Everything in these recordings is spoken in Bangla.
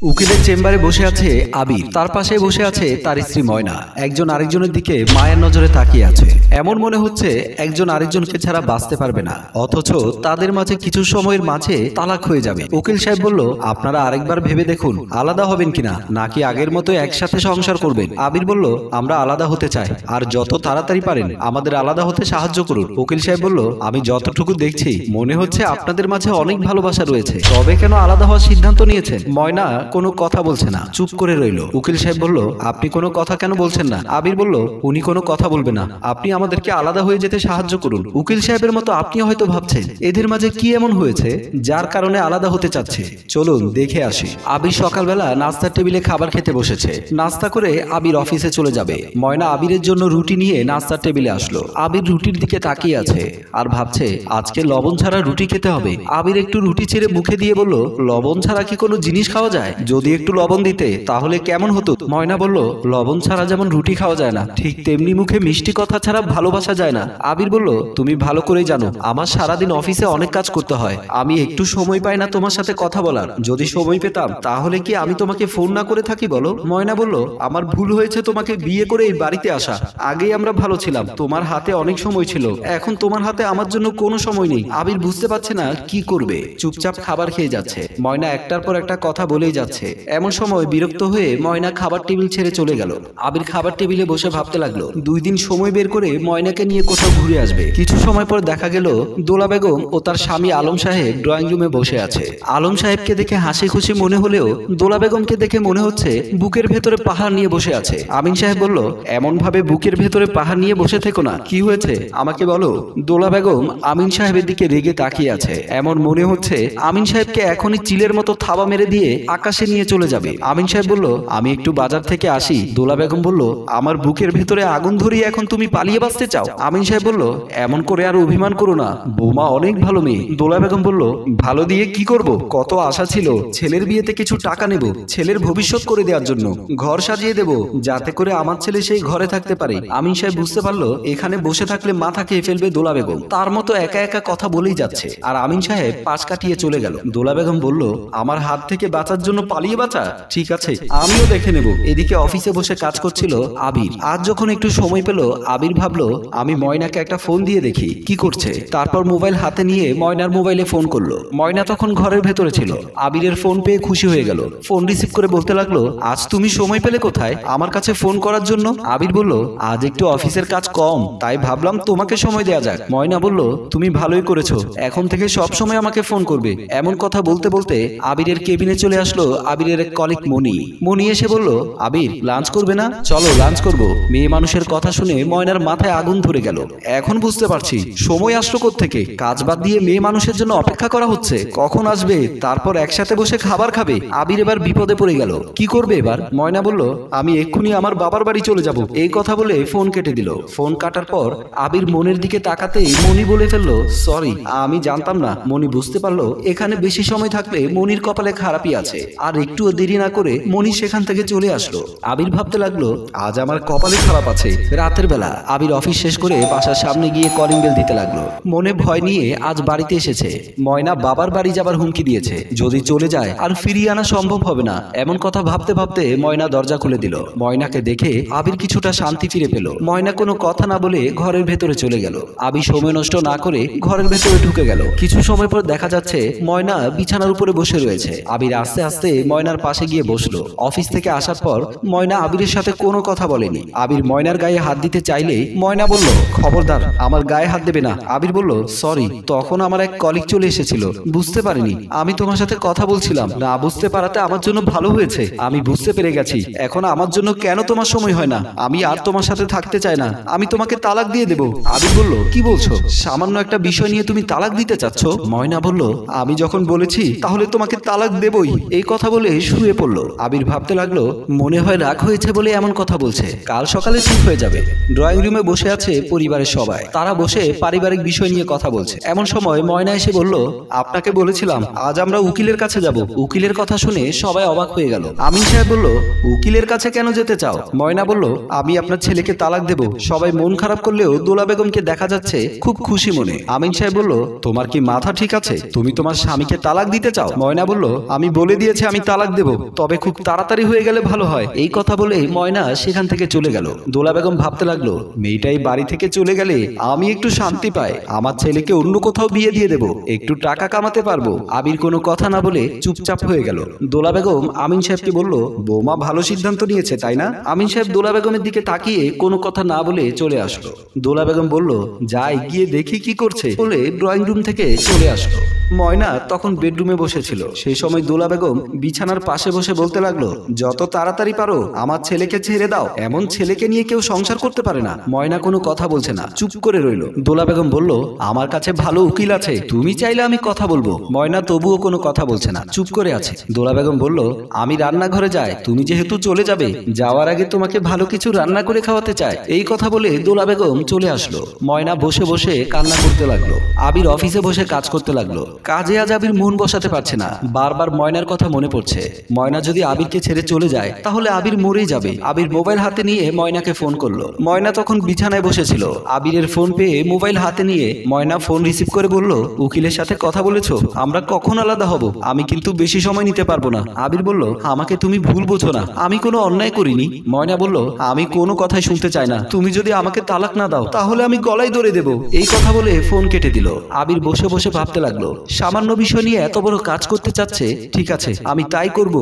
উকিলের চেম্বারে বসে আছে আবির, তার পাশে বসে আছে তার স্ত্রী ময়না। একজন আরেকজনের দিকে মায়ের নজরে তাকিয়ে আছে। এমন মনে হচ্ছে একজন আরেকজনকে ছাড়া বাঁচতে পারবে না, অথচ তাদের মাঝে কিছু সময়ের মাঝে তালাক হয়ে যাবে। উকিল সাহেব বলল, আপনারা আরেকবার ভেবে দেখুন আলাদা হবেন কিনা, নাকি আগের মতো একসাথে সংসার করবেন। আবির বলল, আমরা আলাদা হতে চাই, আর যত তাড়াতাড়ি পারেন আমাদের আলাদা হতে সাহায্য করুন। উকিল সাহেব বলল, আমি যতটুকু দেখছি মনে হচ্ছে আপনাদের মাঝে অনেক ভালোবাসা রয়েছে, তবে কেন আলাদা হওয়ার সিদ্ধান্ত নিয়েছেন? ময়না কোনো কথা বলছে না, চুপ করে রইল। উকিল সাহেব বলল, আপনি কোনো কথা কেন বলছেন না? আবির বলল, উনি কোনো কথা বলবে না, আপনি আমাদেরকে আলাদা হয়ে যেতে সাহায্য করুন। উকিল সাহেবের মতো আপনিও হয়তো ভাবছেন এদের মাঝে কি এমন হয়েছে যার কারণে আলাদা হতে চাচ্ছে, চলুন দেখে আসি। আবির সকালবেলা নাস্তার টেবিলে খাবার খেতে বসেছে। নাস্তা করে আবির অফিসে চলে যাবে। ময়না আবিরের জন্য রুটি নিয়ে নাস্তার টেবিলে আসলো। আবির রুটির দিকে তাকিয়ে আছে আর ভাবছে আজকে লবণ ছাড়া রুটি খেতে হবে। আবির একটু রুটি ছেড়ে মুখে দিয়ে বলল, লবণ ছাড়া কি কোনো জিনিস খাওয়া যায়? যদি একটু লবণ দিতে তাহলে কেমন হতো? ময়না বলল, লবণ ছাড়া যেমন রুটি খাওয়া যায় না, ঠিক তেমনি মুখে মিষ্টি কথা ছাড়া ভালোবাসা যায় না। আবির বলল, তুমি ভালো করেই জানো আমার সারাদিন অফিসে অনেক কাজ করতে হয়, আমি একটু সময় পাই না তোমার সাথে কথা বলার। যদি সময় পেতাম তাহলে কি আমি তোমাকে ফোন না করে থাকি বলো? ময়না বলল, আমার ভুল হয়েছে তোমাকে বিয়ে করে এই বাড়িতে আসা। আগেই আমরা ভালো ছিলাম, তোমার হাতে অনেক সময় ছিল, এখন তোমার হাতে আমার জন্য কোনো সময় নেই। আবির বুঝতে পারছে না কি করবে, চুপচাপ খাবার খেয়ে যাচ্ছে। ময়না একটার পর একটা কথা বলেই যাচ্ছে। এমন সময় বিরক্ত হয়ে ময়না খাবার টেবিল ছেড়ে চলে গেল। আবির খাবার টেবিলে বসে ভাবতে লাগলো 2 দিন সময় বের করে ময়নাকে নিয়ে কোথাও ঘুরে আসবে। কিছু সময় পর দেখা গেল দোলা বেগম ও তার স্বামী আলম সাহেব ড্রয়িং রুমে বসে আছে। আলম সাহেবকে দেখে হাসি খুশি মনে হলেও দোলা বেগমকে দেখে মনে হচ্ছে বুকের ভেতরে পাহাড় নিয়ে বসে আছে। আমিন সাহেব বলল, এমন ভাবে বুকের ভেতরে পাহাড় নিয়ে বসে থেকো না, কি হয়েছে আমাকে বলো। দোলা বেগম আমিন সাহেবের দিকে রেগে তাকিয়ে আছে। এমন মনে হচ্ছে আমিন সাহেবকে এখনই চিলের মতো থাবা মেরে দিয়ে আকাশে নিয়ে চলে যাবে। আমিন সাহেব বলল, আমি একটু বাজার থেকে আসি। দোলা বেগম বলল, আমার বুকের ভেতরে আগুন ধরিয়ে এখন তুমি পালিয়ে বাঁচতে চাও? আমিন সাহেব বলল, এমন করে আর অভিমান করো না, বৌমা অনেক ভালো মেয়ে। দোলা বেগম বলল, ভালো দিয়ে কি করব? কত আশা ছিল ছেলের বিয়েতে কিছু টাকা নেব, ছেলের ভবিষ্যৎ করে দেওয়ার জন্য, ঘর সাজিয়ে দেব যাতে করে আমার ছেলে সেই ঘরে থাকতে পারে। আমিন সাহেব বুঝতে পারলো এখানে বসে থাকলে মাথা খেয়ে ফেলবে দোলা বেগম, তার মতো একা একা কথা বলেই যাচ্ছে। আর আমিন সাহেব পাশ কাটিয়ে চলে গেল। দোলা বেগম বলল, আমার হাত থেকে বাঁচার জন্য পালিয়ে বাঁচা, ঠিক আছে আমিও দেখে নেব। এদিকে অফিসে বসে কাজ করছিল আবির। আজ যখন একটু সময় পেল আবির ভাবলো আমি ময়নাকে একটা ফোন দিয়ে দেখি কি করছে। তারপর মোবাইল হাতে নিয়ে ময়নার মোবাইলে ফোন করলো। ময়না তখন ঘরের ভেতরে ছিল। আবিরের ফোন পেয়ে খুশি হয়ে গেল। ফোন রিসিভ করে বলতে লাগলো, আজ তুমি সময় পেলে কোথায় আমার কাছে ফোন করার জন্য? আবির বলল, আজ একটু অফিসের কাজ কম, তাই ভাবলাম তোমাকে সময় দেয়া যাক। ময়না বলল, তুমি ভালোই করেছো, এখন থেকে সব সময় আমাকে ফোন করবে। এমন কথা বলতে বলতে আবিরের কেবিনে চলে আসলো আবিরের এক কলিগ মনি। মনি এসে বলল, আবির লাঞ্চ করবে না? চলো লাঞ্চ করব। মেয়ে মানুষের কথা শুনে ময়নার মাথায় আগুন ধরে গেল। এখন বুঝতে পারছি সময় আসলো কোত্থেকে, কাজ বাদ দিয়ে মেয়ে মানুষের জন্য অপেক্ষা করা হচ্ছে, কখন আসবে তারপর একসাথে বসে খাবার খাবে। আবির এবার বিপদে পড়ে গেল, কি করবে এবার? ময়না বলল, আমি এক্ষুনি আমার বাবার বাড়ি চলে যাব। এই কথা বলে ফোন কেটে দিল। ফোন কাটার পর আবির মনির দিকে তাকাতেই মনি বলে ফেললো, সরি আমি জানতাম না। মনি বুঝতে পারলো এখানে বেশি সময় থাকলে মনির কপালে খারাপই আছে। আর একটু দেরি না করে মনি সেখান থেকে চলে আসলো। আবির ভাবতে লাগলো আজ আমার কপালে খারাপ আছে। রাতের বেলা আবির অফিস শেষ করে বাসার সামনে গিয়ে কলিং বেল দিতে লাগলো। মনে ভয় নিয়ে আজ বাড়িতে এসেছে। ময়না বাবার বাড়ি যাবার হুমকি দিয়েছে, যদি চলে যায় আর ফিরিয়ে আনা সম্ভব হবে না। এমন কথা ভাবতে ভাবতে ময়না দরজা খুলে দিল। ময়নাকে দেখে আবির কিছুটা শান্তি ফিরে পেল। ময়না কোনো কথা না বলে ঘরের ভেতরে চলে গেল। আবির সময় নষ্ট না করে ঘরের ভেতরে ঢুকে গেল। কিছু সময় পর দেখা যাচ্ছে ময়না বিছানার উপরে বসে রয়েছে। আবির আস্তে আস্তে ময়নার পাশে গিয়ে বসলো। অফিস থেকে আসার পর ময়না আবিরের সাথে কোনো কথা বলেনি। আবির ময়নার গায়ে হাত দিতে চাইলে ময়না বলল, খবরদার আমার গায়ে হাত দেবে না। আবির বলল, সরি তখন আমার এক কলিগ চলে এসেছিল, বুঝতে পারিনি। আমি তোমার সাথে কথা বলছিলাম, না বুঝতে পারাতে আমার জন্য ভালো হয়েছে। আমি বুঝতে পেরে গেছি এখন আমার জন্য কেন তোমার সময় হয় না। আমি আর তোমার সাথে থাকতে চাই না, আমি তোমাকে তালাক দিয়ে দেব। আবির বলল, কি বলছো? সামান্য একটা বিষয় নিয়ে তুমি তালাক দিতে চাচ্ছ? ময়না বলল, আমি যখন বলেছি তাহলে তোমাকে তালাক দেবই। এই কথা বলে শুয়ে পড়লো। আবির ভাবতে লাগলো মনে হয় রাগ হয়েছে বলে এমন কথা বলছে, কাল সকালে ঠিক হয়ে যাবে। ড্রয়িং রুমে বসে আছে পরিবারের সবাই, তারা বসে পারিবারিক বিষয় নিয়ে কথা বলছে। এমন সময় ময়না এসে বলল, আপনাকে বলেছিলাম আজ আমরা উকিলের কাছে যাব। উকিলের কথা শুনে সবাই অবাক হয়ে গেল। আমিন সাহেব বলল, উকিলের কাছে কেন যেতে চাও? ময়না বলল, আমি আপনার ছেলেকে তালাক দেব। সবাই মন খারাপ করলেও দোলা বেগমকে দেখা যাচ্ছে খুব খুশি মনে। আমিন সাহেব বলল, তোমার কি মাথা ঠিক আছে? তুমি তোমার স্বামীকে তালাক দিতে চাও? ময়না বলল, আমি বলে দিয়েছি আমি তালাক দেব, তবে খুব তাড়াতাড়ি হয়ে গেলে ভালো হয়। এই কথা বলে ময়না সেখান থেকে চলে গেল। দোলা বেগম ভাবতে লাগলো, মেয়েটাই বাড়ি থেকে চলে গেলে আমি একটু শান্তি পাই, আমার ছেলেকে অন্য কোথাও বিয়ে দিয়ে দেব, একটু টাকা কামাতে পারবো। আবির কোনো কথা না বলে চুপচাপ হয়ে গেল। দোলা বেগম আমিন সাহেবকে বলল, বৌমা ভালো সিদ্ধান্ত নিয়েছে তাই না? আমিন সাহেব দোলা বেগমের দিকে তাকিয়ে কোনো কথা না বলে চলে আসলো। দোলা বেগম বলল, যাই গিয়ে দেখি কি করছে বলে ড্রয়িং রুম থেকে চলে আসলো। ময়না তখন বেডরুমে বসেছিল। সেই সময় দোলা বেগম বিছানার পাশে বসে বলতে লাগলো, যত তাড়াতাড়ি পারো আমার ছেলেকে ছেড়ে দাও, এমন ছেলেকে নিয়ে কেউ সংসার করতে পারে না। ময়না কোনো কথা বলছে না, চুপ করে রইল। দোলা বেগম বলল, আমার কাছে ভালো উকিল আছে, তুমি চাইলে আমি কথা বলবো। ময়না তবুও কোনো কথা বলছে না, চুপ করে আছে। দোলা বেগম বলল, আমি রান্নাঘরে যাই, তুমি যেহেতু চলে যাবে, যাওয়ার আগে তোমাকে ভালো কিছু রান্না করে খাওয়াতে চাই। এই কথা বলে দোলা বেগম চলে আসলো। ময়না বসে বসে কান্না করতে লাগলো। আবির অফিসে বসে কাজ করতে লাগলো। কাজে আজ আবির মন বসাতে পারছে না, বারবার ময়নার কথা মনে পড়ছে। ময়না যদি আবিরকে ছেড়ে চলে যায় তাহলে আবির মরেই যাবে। আবির মোবাইল হাতে নিয়ে ময়নাকে ফোন করলো। ময়না তখন বিছানায় বসেছিল। আবিরের ফোন পেয়ে মোবাইল হাতে নিয়ে ময়না ফোন রিসিভ করে বলল, উকিলের সাথে কথা বলেছো? আমরা কখন আলাদা হব? আমি কিন্তু বেশি সময় নিতে পারবো না। আবির বলল, আমাকে তুমি ভুল বোঝো না, আমি কোনো অন্যায় করিনি। ময়না বলল, আমি কোনো কথাই শুনতে চাই না, তুমি যদি আমাকে তালাক না দাও তাহলে আমি গলায় ধরে দেব। এই কথা বলে ফোন কেটে দিল। আবির বসে বসে ভাবতে লাগলো, সামান্য বিষয় নিয়ে এত বড় কাজ করতে চাচ্ছে, ঠিক আছে আমি তাই করব।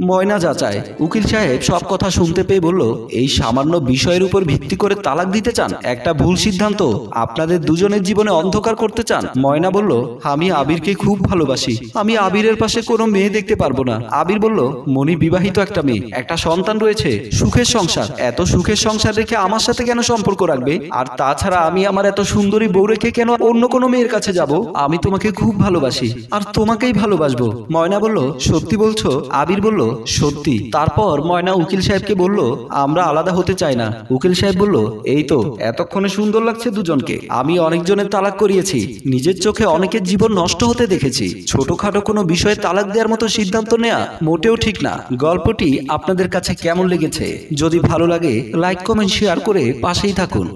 ময়না যা চায়। উকিল সাহেব সব কথা শুনতে পেয়ে বলল, এই সামান্য বিষয়ের উপর ভিত্তি করে তালাক দিতে চান? একটা ভুল সিদ্ধান্ত আপনাদের দুজনের জীবনে অন্ধকার করতে চান। ময়না বলল, আমি আবিরকে খুব ভালোবাসি, আমি আবিরের পাশে কোনো মেয়ে দেখতে পারবো না। আবির বলল, মনি বিবাহিত একটা মেয়ে, একটা সন্তান রয়েছে, সুখের সংসার, এত সুখের সংসার রেখে আমার সাথে কেন সম্পর্ক রাখবে? আর তাছাড়া আমি আমার এত সুন্দরী বউ রেখে কেন অন্য কোনো মেয়ের কাছে যাব? আমি তোমাকে খুব ভালোবাসি আর তোমাকেই ভালোবাসবো। ময়না বলল, সত্যি বলছো? আবির বলল, সত্যি। তারপর ময়না উকিল সাহেবকে বলল, আমরা আলাদা হতে চাই না। উকিল সাহেব বলল, এই তো এতক্ষণে সুন্দর লাগছে দুজনকে, আমি অনেকজনের তালাক করিয়েছি, নিজের চোখে অনেকের জীবন নষ্ট হতে দেখেছি, ছোটখাটো কোনো বিষয়ে তালাক দেওয়ার মতো সিদ্ধান্ত নেওয়া মোটেও ঠিক না। গল্পটি আপনাদের কাছে কেমন লেগেছে? যদি ভালো লাগে লাইক কমেন্ট শেয়ার করে পাশেই থাকুন।